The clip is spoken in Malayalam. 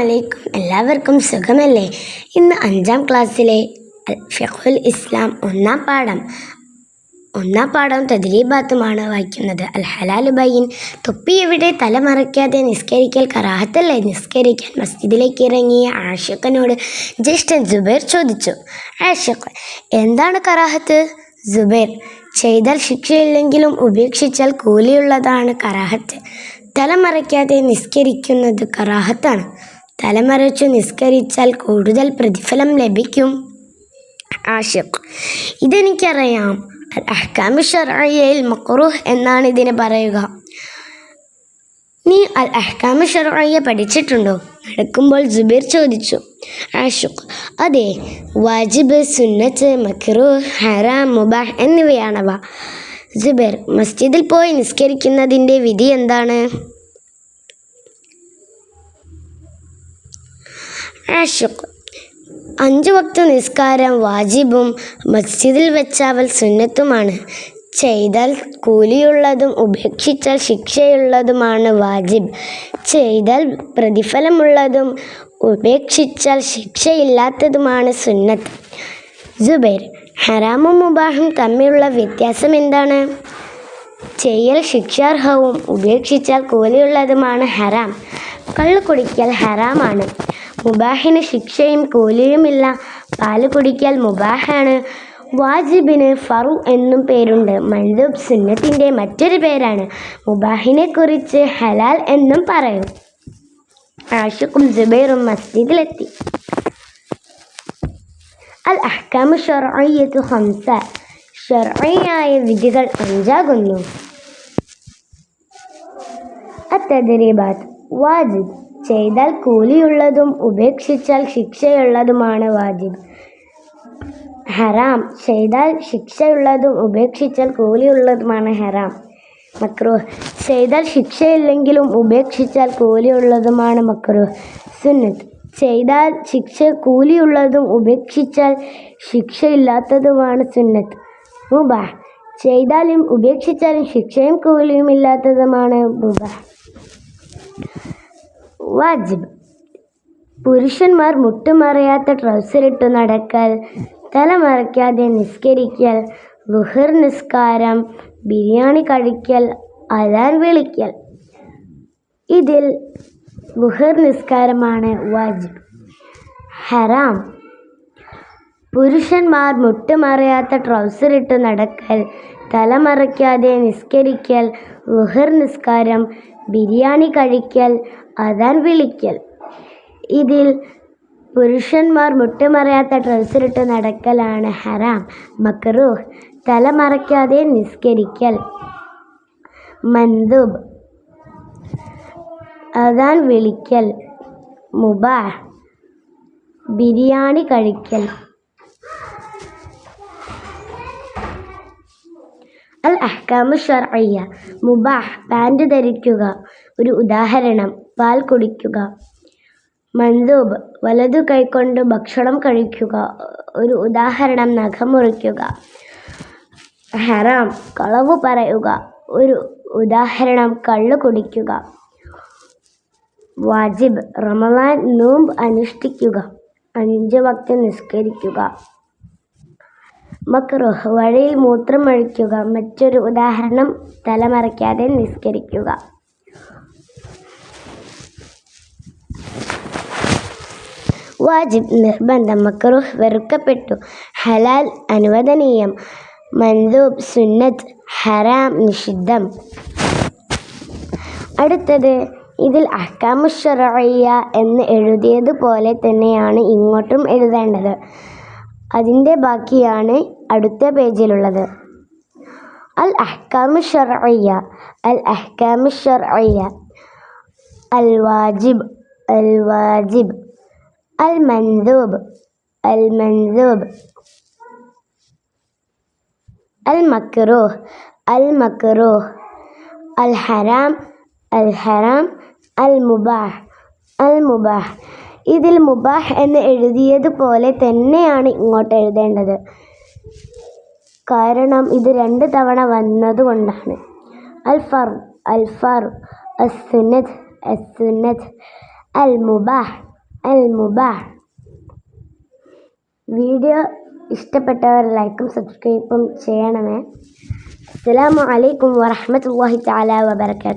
അലൈക്കും. എല്ലാവർക്കും സുഖമല്ലേ? ഇന്ന് 5ാം ക്ലാസ്സിലെ ഫിഖ്ഹുൽ ഇസ്ലാം ഒന്നാം പാഠം തദ്രീബാത്തുമാണ് വായിക്കുന്നത്. അൽ ഹലാലു ബയ്യിൻ. തൊപ്പി എവിടെ? തലമറയ്ക്കാതെ നിസ്കരിക്കൽ കറാഹത്തല്ലേ? നിസ്കരിക്കാൻ മസ്ജിദിലേക്ക് ഇറങ്ങിയ ആഷിഖിനോട് ജ്യേഷ്ഠൻ ജുബൈർ ചോദിച്ചു. ആഷിഖ്: എന്താണ് കറാഹത്ത്? ജുബൈർ: ചെയ്താൽ ശിക്ഷയില്ലെങ്കിലും ഉപേക്ഷിച്ചാൽ കൂലിയുള്ളതാണ് കറാഹത്ത്. തലമറയ്ക്കാതെ നിസ്കരിക്കുന്നത് കറാഹത്താണ്. തലമറച്ചു നിസ്കരിച്ചാൽ കൂടുതൽ പ്രതിഫലം ലഭിക്കും. ആഷിഖ്: ഇതെനിക്കറിയാം. അൽ അഹ്കാമു ശർഇയ്യയിൽ മക്റൂഹ് എന്നാണ് ഇതിന് പറയുക. നീ അൽ അഹ്കാമു ശർഇയ്യ പഠിച്ചിട്ടുണ്ടോ? നടക്കുമ്പോൾ ജുബൈർ ചോദിച്ചു. ആഷിഖ്: അതെ. വാജിബ്, സുന്നത്ത്, മക്റൂഹ്, ഹറാം, മുബാഹ് എന്നിവയാണവ. ജുബൈർ: മസ്ജിദിൽ പോയി നിസ്കരിക്കുന്നതിൻ്റെ വിധി എന്താണ്? ആഷിഖ്: 5 വക്ത് നിസ്കാരം വാജിബും മസ്ജിദിൽ വെച്ചാവൽ സുന്നത്തുമാണ്. ചെയ്താൽ കൂലിയുള്ളതും ഉപേക്ഷിച്ചാൽ ശിക്ഷയുള്ളതുമാണ് വാജിബ്. ചെയ്താൽ പ്രതിഫലമുള്ളതും ഉപേക്ഷിച്ചാൽ ശിക്ഷയില്ലാത്തതുമാണ് സുന്നത്ത്. ജുബൈർ: ഹറാമും മുബാഹും തമ്മിലുള്ള വ്യത്യാസം എന്താണ്? ചെയ്യൽ ശിക്ഷാർഹവും ഉപേക്ഷിച്ചാൽ കൂലിയുള്ളതുമാണ് ഹറാം. കള്ളു കുടിക്കൽ ഹറാമാണ്. മുബാഹിന് ശിക്ഷയും കൂലിയുമില്ല. പാല് കുടിക്കൽ മുബാഹാണ്. വാജിബിന് ഫറു എന്നും പേരുണ്ട്. മൻദൂബ് സുന്നത്തിൻ്റെ മറ്റൊരു പേരാണ്. മുബാഹിനെ കുറിച്ച് ഹലാൽ എന്നും പറയും. ആഷിഖും ജുബൈറും മസ്ജിദിലെത്തി. അൽ അഹ്കാമു ശർഇയ്യത്തു 5. ശർഇയായ വിധികൾ 5 അത്തദ്രീബാത്ത്. വാജിബ്: ചെയ്താൽ കൂലിയുള്ളതും ഉപേക്ഷിച്ചാൽ ശിക്ഷയുള്ളതുമാണ് വാജിബ്. ഹറാം: ചെയ്താൽ ശിക്ഷയുള്ളതും ഉപേക്ഷിച്ചാൽ കൂലിയുള്ളതുമാണ് ഹറാം. മക്റൂഹ്: ചെയ്താൽ ശിക്ഷയില്ലെങ്കിലും ഉപേക്ഷിച്ചാൽ കൂലിയുള്ളതുമാണ് മക്റൂഹ്. സുന്നത്ത്: ചെയ്താൽ കൂലിയുള്ളതും ഉപേക്ഷിച്ചാൽ ശിക്ഷയില്ലാത്തതുമാണ് സുന്നത്ത്. മുബാഹ്: ചെയ്താലും ഉപേക്ഷിച്ചാലും ശിക്ഷയും കൂലിയും ഇല്ലാത്തതുമാണ് മുബാഹ്. വാജിബ്: പുരുഷന്മാർ മുട്ടുമറയാത്ത ട്രൗസറിട്ടു നടക്കൽ, തലമറയ്ക്കാതെ നിസ്കരിക്കൽ, ളുഹർ നിസ്കാരം, ബിരിയാണി കഴിക്കൽ, അദാൻ വിളിക്കൽ. ഇതിൽ ളുഹർ നിസ്കാരമാണ് വാജിബ്. ഹറാം: പുരുഷന്മാർ മുട്ടുമറയാത്ത ട്രൗസറിട്ടു നടക്കൽ, തലമറയ്ക്കാതെ നിസ്കരിക്കൽ, ളുഹർ നിസ്കാരം, ബിരിയാണി കഴിക്കൽ, അദാൻ വിളിക്കൽ. ഇതിൽ പുരുഷന്മാർ മുട്ടുമറയാത്ത ട്രൗസറിട്ട് നടക്കലാണ് ഹറാം. മക്റൂഹ്: തലമറയ്ക്കാതെ നിസ്കരിക്കൽ. മൻദൂബ്: അദാൻ വിളിക്കൽ. മുബാഹ്: ബിരിയാണി കഴിക്കൽ. അൽ അഹ്കാമു ശർഇയ്യ. മുബാഹ്: പാൻറ് ധരിക്കുക. ഒരു ഉദാഹരണം: പാൽ കുടിക്കുക. മൻദൂബ്: വലതു കൈകൊണ്ട് ഭക്ഷണം കഴിക്കുക. ഒരു ഉദാഹരണം: നഖം മുറിക്കുക. ഹറാം: കളവു പറയുക. ഒരു ഉദാഹരണം: കള്ളു കുടിക്കുക. വാജിബ്: റമളാൻ നോമ്പ് അനുഷ്ഠിക്കുക. 5 വക്ത് നിസ്കരിക്കുക. മക്റൂഹ്: വഴിയിൽ മൂത്രമൊഴിക്കുക. മറ്റൊരു ഉദാഹരണം: തലമറയ്ക്കാതെ നിസ്കരിക്കുക. വാജിബ് നിർബന്ധം. മക്റൂഹ് വെറുക്കപ്പെട്ടു. ഹലാൽ അനുവദനീയം. മൻദൂബ് സുന്നത്ത്. ഹറാം നിഷിദ്ധം. അടുത്തത് ഇതിൽ അഹ്കാമു ശർഇയ്യ എന്ന് എഴുതിയതുപോലെ തന്നെയാണ് ഇങ്ങോട്ടും എഴുതേണ്ടത്. അതിൻ്റെ ബാക്കിയാണ് അടുത്ത പേജിലുള്ളത്. അൽ അഹ്കാമു ശർഇയ്യ. അൽ അഹ്കാമു ശർഇയ്യ. അൽ വാജിബ്. അൽ വാജിബ്. അൽ മൻദൂബ്. അൽ മൻദൂബ്. അൽ മക്റൂഹ്. അൽ മക്റൂഹ്. അൽ ഹറാം. അൽ ഹറാം. അൽ മുബാഹ്. അൽ മുബാഹ്. ഇതിൽ മുബാഹ് എന്ന് എഴുതിയതുപോലെ തന്നെയാണ് ഇങ്ങോട്ട് എഴുതേണ്ടത്. കാരണം ഇത് 2 തവണ വന്നതുകൊണ്ടാണ്. അൽ ഫർ. അൽ ഫർ. അസ് സുന്നത്ത്. അസ് സുന്നത്ത്. അൽ മുബാഹ്. അൽ മുബാഹ്. വീഡിയോ ഇഷ്ടപ്പെട്ടവർ ലൈക്കും സബ്സ്ക്രൈബും ചെയ്യണമേ. അസ്സലാമു അലൈക്കും വറഹ്മത്തുള്ളാഹി തആല വബറകാതുഹു.